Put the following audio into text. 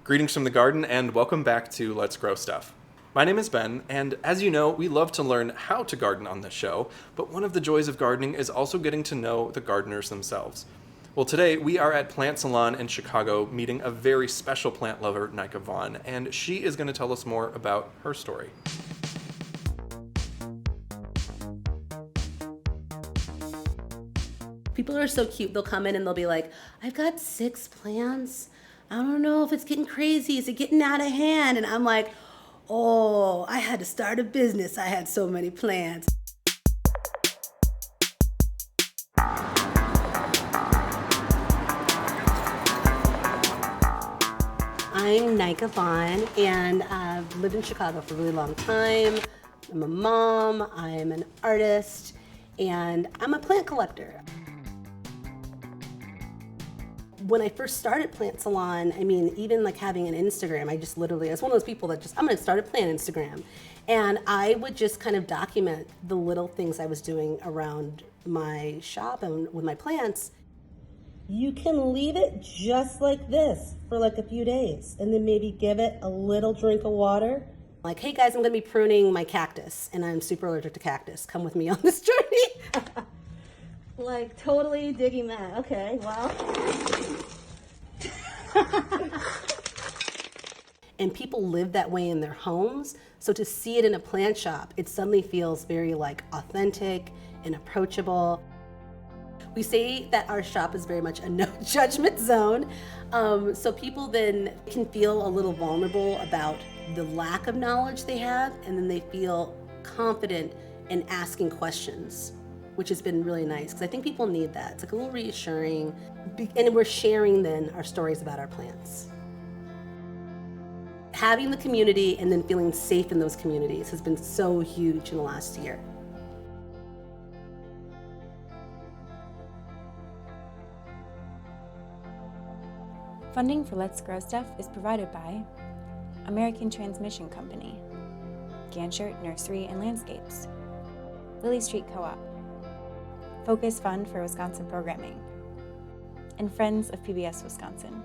Greetings from the garden and welcome back to Let's Grow Stuff. My name is Ben, and as you know, we love to learn how to garden on this show, but one of the joys of gardening is also getting to know the gardeners themselves. Well, today we are at Plant Salon in Chicago meeting a very special plant lover, Nika Vaughn, and she is going to tell us more about her story. People are so cute. They'll come in and they'll be like, I've got 6 plants. I don't know if it's getting crazy. Is it getting out of hand? And I'm like, oh, I had to start a business. I had so many plants. I'm Nika Vaughn, and I've lived in Chicago for a really long time. I'm a mom, I'm an artist, and I'm a plant collector. When I first started Plant Salon, even like having an Instagram, I was one of those people that I'm gonna start a plant Instagram. And I would just kind of document the little things I was doing around my shop and with my plants. You can leave it just like this for like a few days and then maybe give it a little drink of water. Like, hey guys, I'm gonna be pruning my cactus and I'm super allergic to cactus. Come with me on this journey. Like totally digging that. Okay, well. And people live that way in their homes. So to see it in a plant shop, it suddenly feels very like authentic and approachable. We say that our shop is very much a no judgment zone. So people then can feel a little vulnerable about the lack of knowledge they have, and then they feel confident in asking questions, which has been really nice because I think people need that. It's like a little reassuring, and we're sharing then our stories about our plants. Having the community and then feeling safe in those communities has been so huge in the last year. Funding for Let's Grow Stuff is provided by American Transmission Company, Ganshert Nursery and Landscapes, Lily Street Co-op, Focus Fund for Wisconsin Programming, and Friends of PBS Wisconsin.